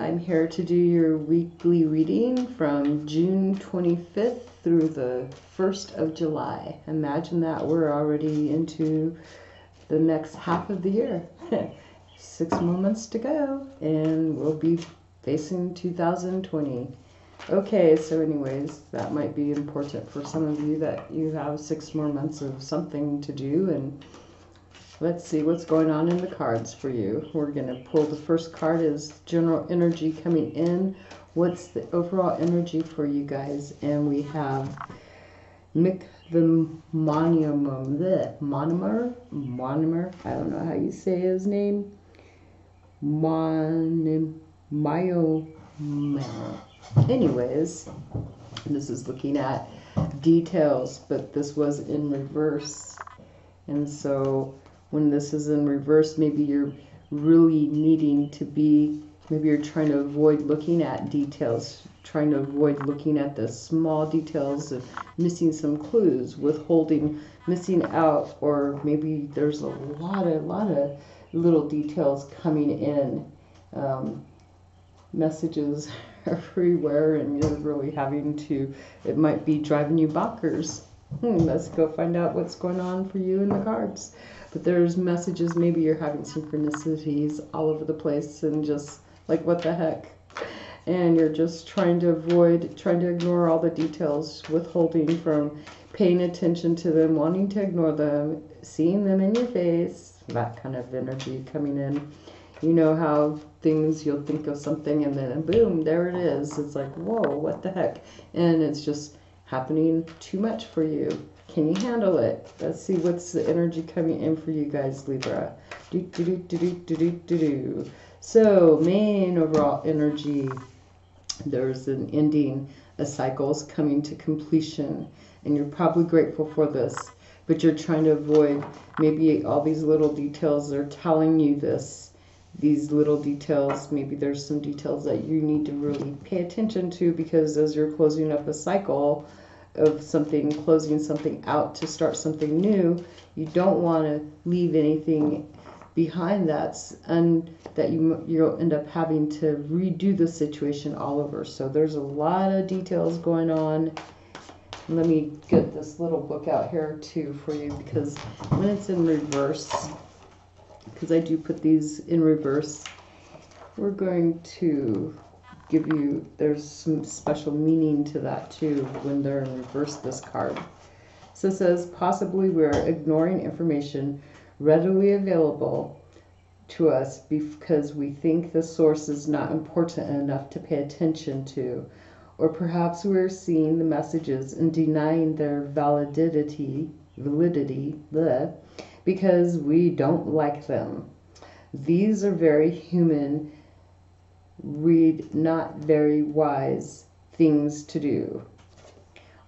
I'm here to do your weekly reading from June 25th through the 1st of July. Imagine that we're already into the next half of the year. 6 more months to go, and we'll be facing 2020. Okay, so anyways, that might be important for some of you that you have 6 more months of something to do. And let's see what's going on in the cards for you. We're going to pull the first card is general energy coming in. What's the overall energy for you guys? And we have Mick the monomer, I don't know how you say his name. Anyways, this is looking at details, but this was in reverse. And so when this is in reverse, maybe you're really needing to be, maybe you're trying to avoid looking at details, trying to avoid looking at the small details of missing some clues, withholding, missing out, or maybe there's a lot of little details coming in. Messages everywhere, and you're really having to, it might be driving you bonkers. Let's go find out what's going on for you in the cards. But there's messages, maybe you're having synchronicities all over the place and just like, what the heck? And you're just trying to avoid, trying to ignore all the details, withholding from paying attention to them, wanting to ignore them, seeing them in your face, that kind of energy coming in. You know how things, you'll think of something and then boom, there it is. It's like, whoa, what the heck? And it's just happening too much for you. Can you handle it? Let's see what's the energy coming in for you guys, Libra. So main overall energy, there's an ending, a cycle's coming to completion, and you're probably grateful for this, but you're trying to avoid maybe all these little details. They're telling you this, these little details. Maybe there's some details that you need to really pay attention to, because as you're closing up a cycle of something, closing something out to start something new, you don't want to leave anything behind and that you'll end up having to redo the situation all over. So there's a lot of details going on. Let me get this little book out here too for you, because when it's in reverse, because I do put these in reverse, we're going to give you, there's some special meaning to that too when they're in reverse, this card. So it says, possibly we're ignoring information readily available to us because we think the source is not important enough to pay attention to, or perhaps we're seeing the messages and denying their validity because we don't like them. These are very human, not very wise things to do.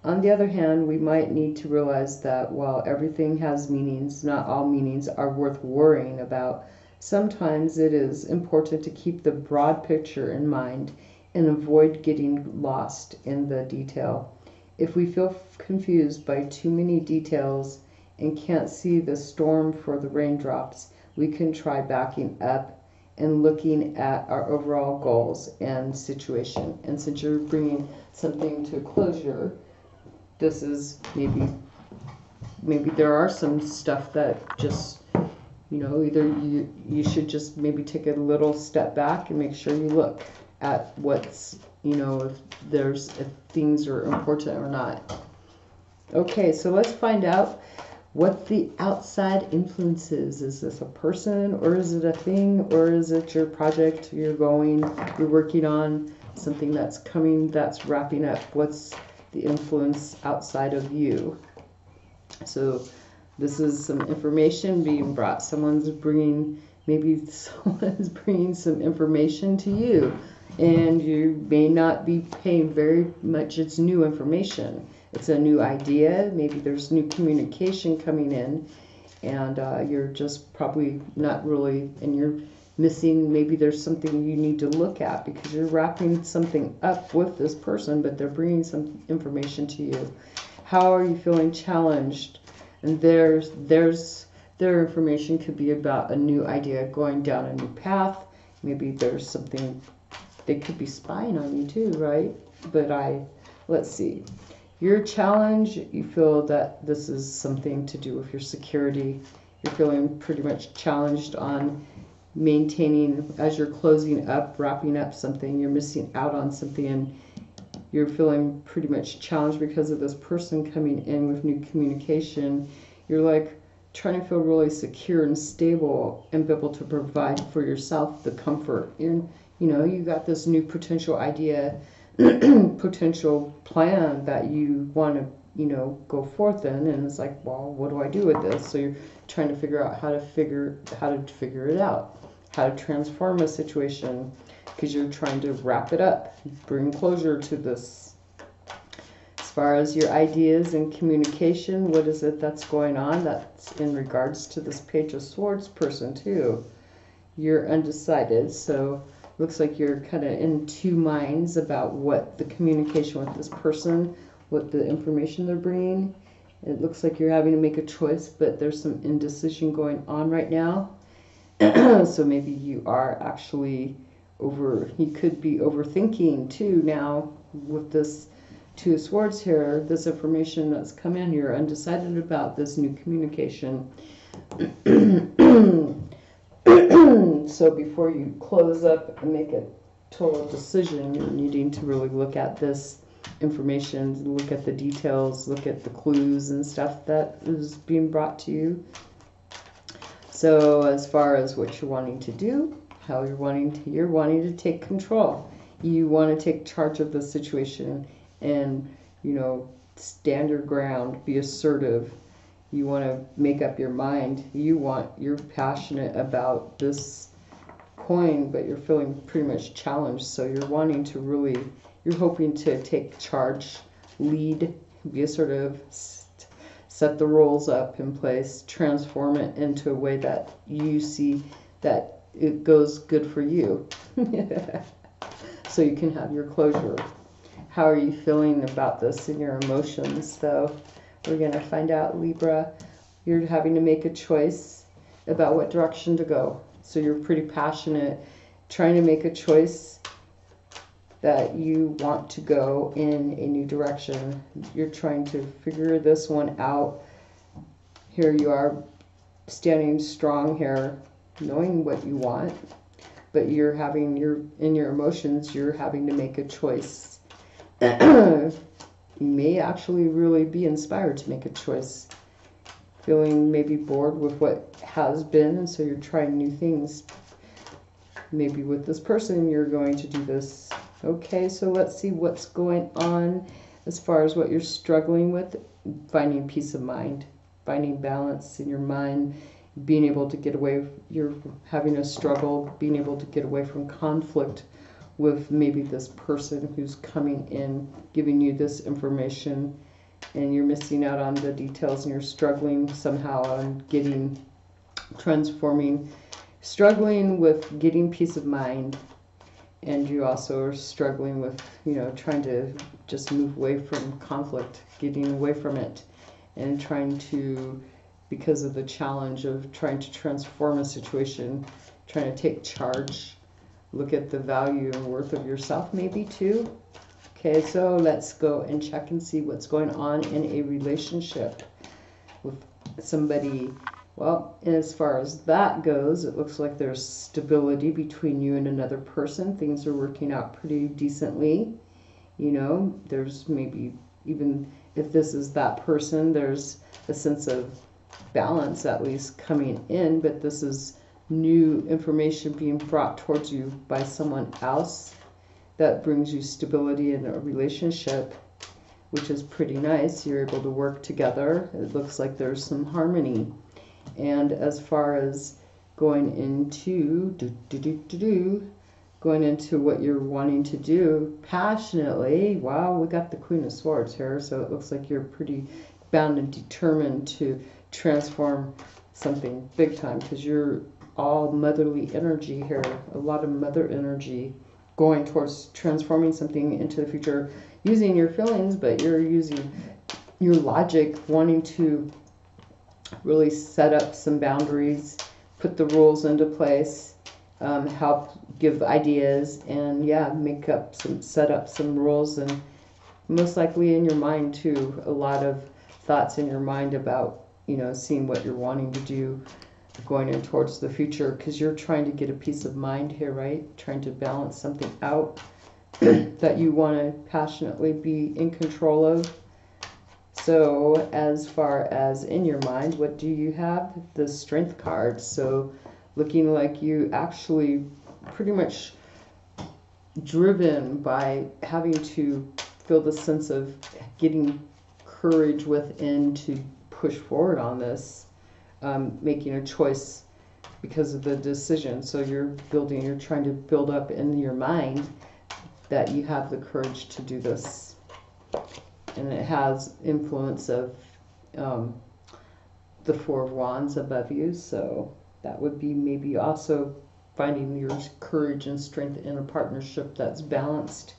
On the other hand, we might need to realize that while everything has meanings, not all meanings are worth worrying about. Sometimes it is important to keep the broad picture in mind and avoid getting lost in the detail. If we feel confused by too many details and can't see the storm for the raindrops, we can try backing up and looking at our overall goals and situation. And since you're bringing something to closure, this is maybe there are some stuff that just, either you should just maybe take a little step back and make sure you look at what's, if things are important or not. Okay, so let's find out what the outside influence is. Is this a person, or is it a thing, or is it your project you're working on, something that's coming, that's wrapping up? What's the influence outside of you? So this is some information being brought. Maybe someone's bringing some information to you, and you may not be paying very much. It's new information. It's a new idea. Maybe there's new communication coming in, and you're just probably not really, and you're missing, maybe there's something you need to look at because you're wrapping something up with this person, but they're bringing some information to you. How are you feeling challenged? And their information could be about a new idea, going down a new path. Maybe there's something They could be spying on you too, right? But let's see. Your challenge, you feel that this is something to do with your security. You're feeling pretty much challenged on maintaining, as you're closing up, wrapping up something, you're missing out on something, and you're feeling pretty much challenged because of this person coming in with new communication. You're like trying to feel really secure and stable and be able to provide for yourself the comfort. You got this new potential idea, potential plan that you want to, go forth in, and it's like, well, what do I do with this? So you're trying to figure out how to figure it out, how to transform a situation, because you're trying to wrap it up, bring closure to this. As far as your ideas and communication, what is it that's going on? That's in regards to this Page of Swords person too. You're undecided, so looks like you're kind of in two minds about what the communication with this person, what the information they're bringing. It looks like you're having to make a choice, but there's some indecision going on right now. So maybe you are actually you could be overthinking too now with this Two of Swords here, this information that's come in. You're undecided about this new communication. So before you close up and make a total decision, you're needing to really look at this information, look at the details, look at the clues and stuff that is being brought to you. So as far as what you're wanting to do, how you're wanting to take control. You want to take charge of the situation and, stand your ground, be assertive. You want to make up your mind. You're passionate about this coin, but you're feeling pretty much challenged. So you're hoping to take charge, lead, be assertive, set the roles up in place, transform it into a way that you see that it goes good for you. So you can have your closure. How are you feeling about this in your emotions, though? We're going to find out, Libra. You're having to make a choice about what direction to go. So you're pretty passionate, trying to make a choice that you want to go in a new direction. You're trying to figure this one out. Here you are, standing strong here, knowing what you want, but in your emotions, you're having to make a choice. You may actually really be inspired to make a choice, feeling maybe bored with what has been, and so you're trying new things. Maybe with this person, you're going to do this. Okay, so let's see what's going on as far as what you're struggling with. Finding peace of mind, finding balance in your mind, being able to get away. You're having a struggle, being able to get away from conflict with maybe this person who's coming in, giving you this information, and you're missing out on the details, and you're struggling somehow on struggling with getting peace of mind. And you also are struggling with, trying to just move away from conflict, getting away from it, and trying to, because of the challenge of trying to transform a situation, trying to take charge, look at the value and worth of yourself maybe too. Okay, so let's go and check and see what's going on in a relationship with somebody. Well, as far as that goes, it looks like there's stability between you and another person. Things are working out pretty decently. There's maybe, even if this is that person, there's a sense of balance at least coming in, but this is new information being brought towards you by someone else that brings you stability in a relationship, which is pretty nice. You're able to work together. It looks like there's some harmony. And as far as going into what you're wanting to do passionately, wow, we got the Queen of Swords here, so it looks like you're pretty bound and determined to transform something big time, because you're all motherly energy here, a lot of mother energy going towards transforming something into the future, using your feelings, but you're using your logic, wanting to really set up some boundaries, put the rules into place, help give ideas, and yeah, set up some rules, and most likely in your mind too, a lot of thoughts in your mind about, seeing what you're wanting to do going in towards the future, because you're trying to get a peace of mind here, right? Trying to balance something out that you want to passionately be in control of. So as far as in your mind, what do you have? The Strength card. So looking like you actually pretty much driven by having to feel the sense of getting courage within to push forward on this, making a choice because of the decision. So you're trying to build up in your mind that you have the courage to do this. And it has influence of the Four of Wands above you. So that would be maybe also finding your courage and strength in a partnership that's balanced.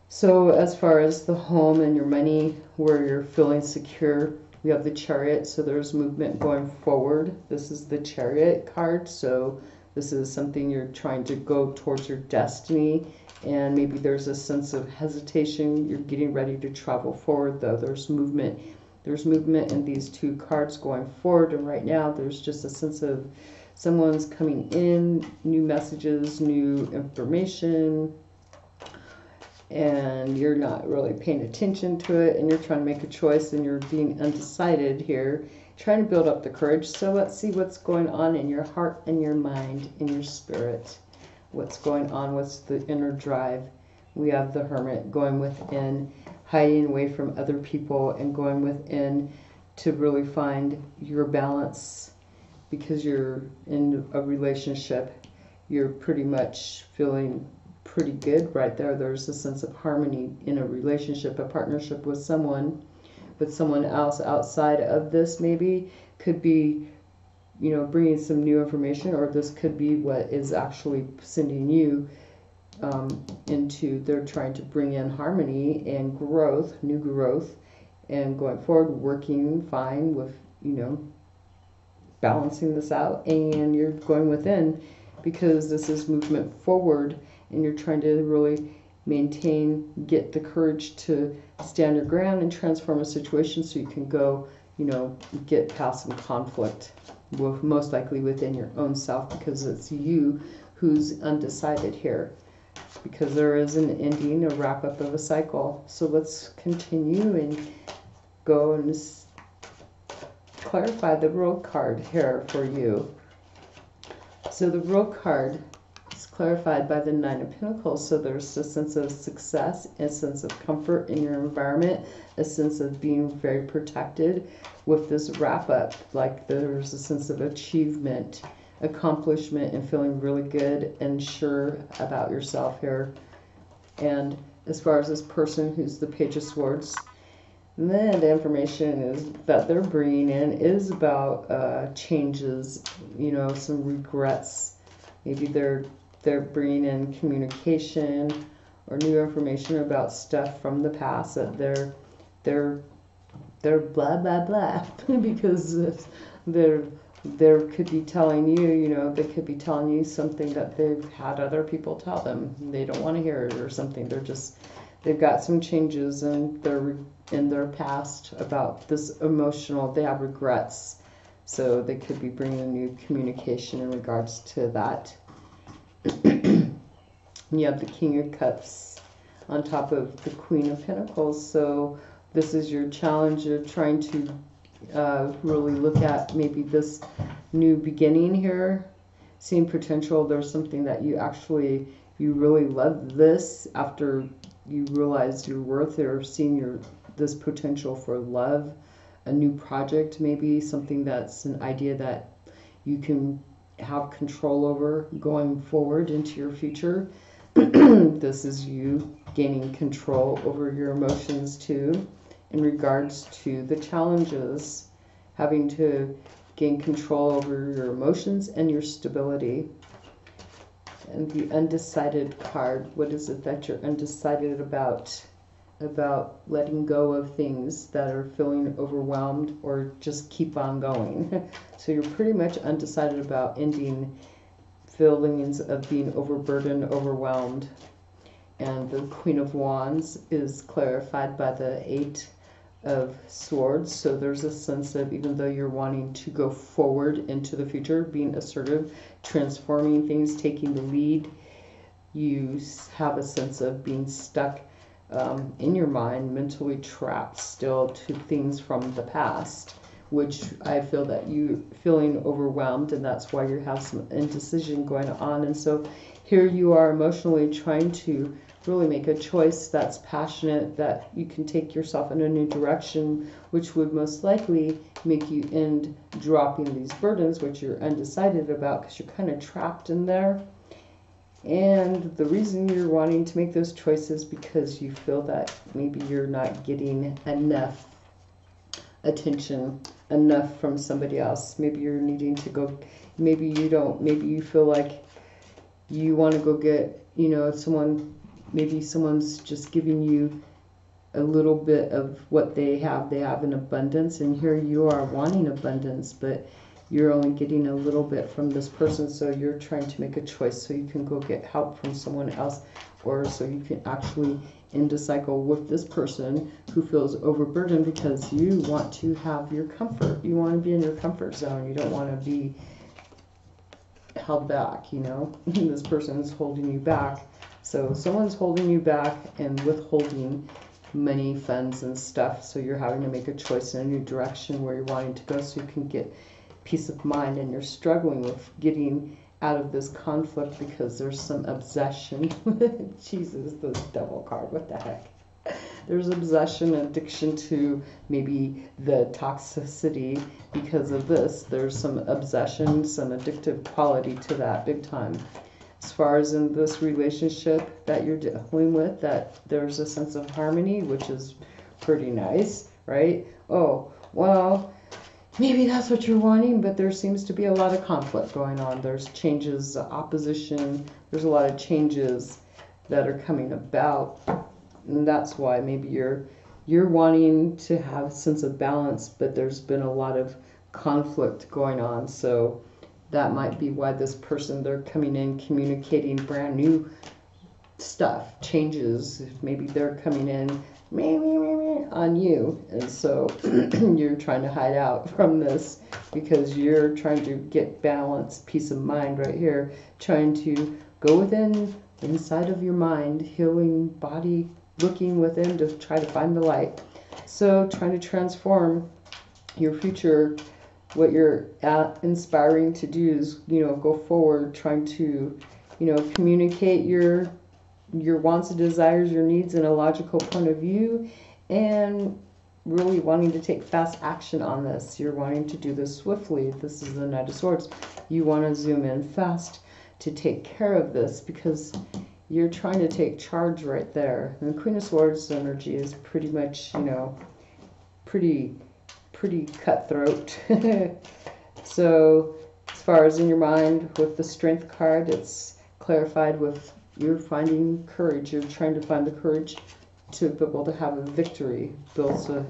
So as far as the home and your money, where you're feeling secure, we have the Chariot. So there's movement going forward. This is the Chariot card. So this is something you're trying to go towards your destiny. And maybe there's a sense of hesitation. You're getting ready to travel forward, though. There's movement. There's movement in these two cards going forward. And right now, there's just a sense of someone's coming in, new messages, new information, and you're not really paying attention to it, and you're trying to make a choice, and you're being undecided here, trying to build up the courage. So let's see what's going on in your heart and your mind, in your spirit. What's going on? What's the inner drive? We have the Hermit going within, hiding away from other people and going within to really find your balance, because you're in a relationship. You're pretty much feeling pretty good right there. There's a sense of harmony in a relationship, a partnership with someone else outside of this. Maybe could be, bringing some new information, or this could be what is actually sending you they're trying to bring in harmony and growth, new growth, and going forward, working fine with, balancing this out. And you're going within because this is movement forward, and you're trying to really get the courage to stand your ground and transform a situation so you can go, get past some conflict, most likely within your own self, because it's you who's undecided here, because there is an ending, a wrap up of a cycle. So let's continue and go and clarify the World card here for you. So the World card is clarified by the Nine of Pentacles. So there's a sense of success, a sense of comfort in your environment, a sense of being very protected with this wrap up. Like there's a sense of achievement, accomplishment, and feeling really good and sure about yourself here. And as far as this person who's the Page of Swords, then the information is that they're bringing in is about changes, some regrets. Maybe they're bringing in communication or new information about stuff from the past that they're blah blah blah because they could be telling you, they could be telling you something that they've had other people tell them. They don't want to hear it or something. They've got some changes in their past about this emotional. They have regrets, so they could be bringing a new communication in regards to that. You have the King of Cups on top of the Queen of Pentacles. So this is your challenge. You're trying to really look at maybe this new beginning here, seeing potential. There's something that you really love this after you realize your worth, or seeing this potential for love, a new project, maybe something that's an idea that you can have control over going forward into your future. This is you gaining control over your emotions too, in regards to the challenges, having to gain control over your emotions and your stability. And the Undecided card, what is it that you're undecided about? About letting go of things that are feeling overwhelmed, or just keep on going. So you're pretty much undecided about ending feelings of being overburdened, overwhelmed. And the Queen of Wands is clarified by the Eight of Swords. So there's a sense of, even though you're wanting to go forward into the future, being assertive, transforming things, taking the lead, you have a sense of being stuck in your mind, mentally trapped still to things from the past, which I feel that you feeling overwhelmed, and that's why you have some indecision going on. And so here you are emotionally trying to really make a choice that's passionate, that you can take yourself in a new direction, which would most likely make you end dropping these burdens, which you're undecided about because you're kind of trapped in there. And the reason you're wanting to make those choices because you feel that maybe you're not getting enough attention, enough from somebody else. Maybe you're needing to go, maybe you don't, maybe you feel like you want to go get, you know, someone, maybe someone's just giving you a little bit of what they have in abundance, and here you are wanting abundance, but you're only getting a little bit from this person, so you're trying to make a choice so you can go get help from someone else, or so you can actually end a cycle with this person who feels overburdened, because you want to have your comfort. You want to be in your comfort zone. You don't want to be held back, you know. This person is holding you back. So someone's holding you back and withholding money, funds, and stuff. So you're having to make a choice in a new direction where you're wanting to go so you can get peace of mind, and you're struggling with getting out of this conflict because there's some obsession. Jesus, the devil card, what the heck? There's obsession, addiction to maybe the toxicity because of this. There's some obsession, some addictive quality to that big time. As far as in this relationship that you're dealing with, that there's a sense of harmony, which is pretty nice, right? Oh, well, maybe that's what you're wanting, but there seems to be a lot of conflict going on. There's changes, opposition, there's a lot of changes that are coming about. And that's why maybe you're wanting to have a sense of balance, but there's been a lot of conflict going on. So that might be why this person, they're coming in communicating brand new stuff, changes. Maybe they're coming in on you, and so you're trying to hide out from this because you're trying to get balance, peace of mind right here, trying to go within, inside of your mind, healing body, looking within to try to find the light. So trying to transform your future. What you're inspiring to do is, you know, go forward, trying to, you know, communicate your wants and desires, your needs in a logical point of view, and really wanting to take fast action on this. You're wanting to do this swiftly. This is the Knight of Swords. You want to zoom in fast to take care of this because you're trying to take charge right there. And the Queen of Swords energy is pretty much, you know, pretty cutthroat. So as far as in your mind with the Strength card, it's clarified with you're finding courage. You're trying to find the courage to be able to have a victory,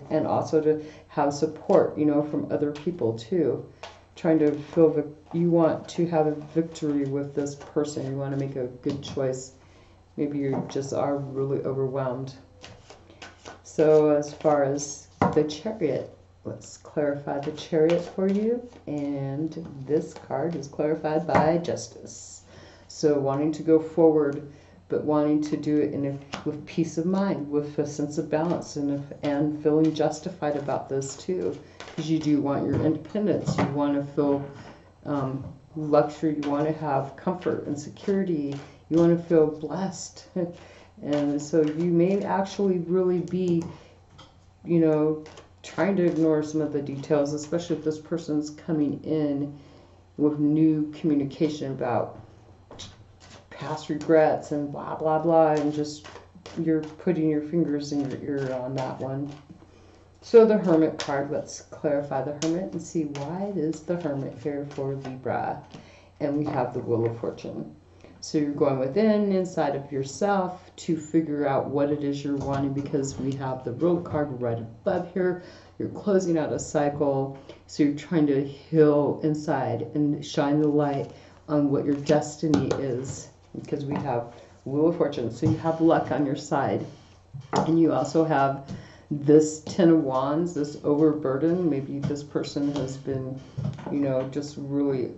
and also to have support, you know, from other people too. Trying to feel you want to have a victory with this person. You want to make a good choice. Maybe you just are really overwhelmed. So as far as the Chariot, let's clarify the Chariot for you. And this card is clarified by Justice. So wanting to go forward, but wanting to do it with peace of mind, with a sense of balance, and feeling justified about this too. Because you do want your independence. You want to feel luxury. You want to have comfort and security. You want to feel blessed. And so you may actually really be, you know, trying to ignore some of the details, especially if this person's coming in with new communication about past regrets and blah, blah, blah, and just you're putting your fingers in your ear on that one. So the Hermit card, let's clarify the Hermit and see why it is the Hermit here for Libra. And we have the Wheel of Fortune. So you're going within, inside of yourself to figure out what it is you're wanting, because we have the World card right above here. You're closing out a cycle. So you're trying to heal inside and shine the light on what your destiny is, because we have Wheel of Fortune. So you have luck on your side, and you also have this Ten of Wands, this overburden. Maybe this person has been, you know, just really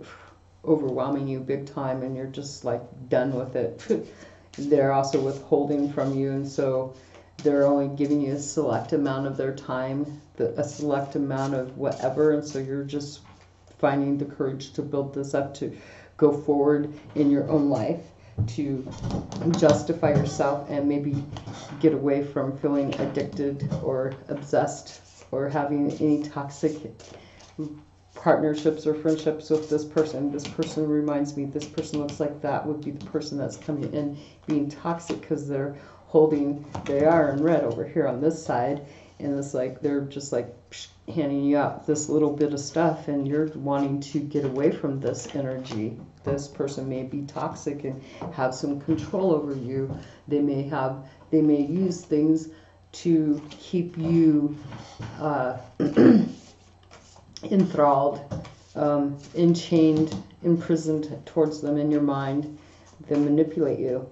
overwhelming you big time, and you're just like done with it. They're also withholding from you, and so they're only giving you a select amount of their time, a select amount of whatever, and so you're just finding the courage to build this up, to go forward in your own life, to justify yourself, and maybe get away from feeling addicted or obsessed or having any toxic partnerships or friendships with this person. This person reminds me, this person looks like that would be the person that's coming in being toxic, because they're holding, they are in red over here on this side, and it's like they're just like handing you out this little bit of stuff, and you're wanting to get away from this energy. This person may be toxic and have some control over you. They may use things to keep you enthralled, enchained, imprisoned towards them in your mind. They manipulate you,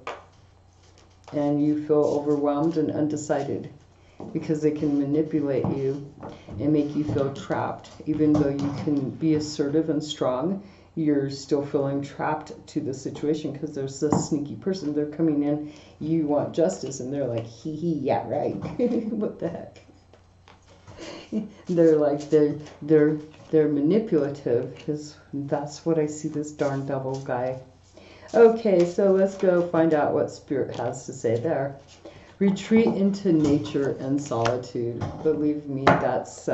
and you feel overwhelmed and undecided, because they can manipulate you and make you feel trapped. Even though you can be assertive and strong, you're still feeling trapped to the situation, because there's this sneaky person. They're coming in, you want justice, and they're like, hee hee, yeah, right. What the heck? They're like, they're manipulative, because that's what I see this darn devil guy. Okay, so let's go find out what Spirit has to say there. Retreat into nature and solitude. Believe me, that's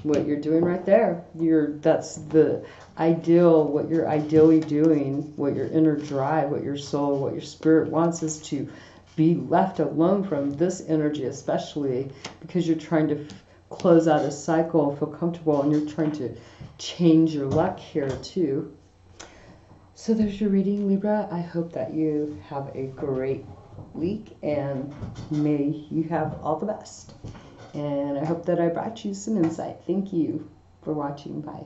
what you're doing right there. That's the ideal, what you're ideally doing, what your inner drive, what your soul, what your spirit wants is to be left alone from this energy, especially because you're trying to close out a cycle, feel comfortable, and you're trying to change your luck here too. So there's your reading, Libra. I hope that you have a great week, and may you have all the best. And I hope that I brought you some insight. Thank you for watching. Bye.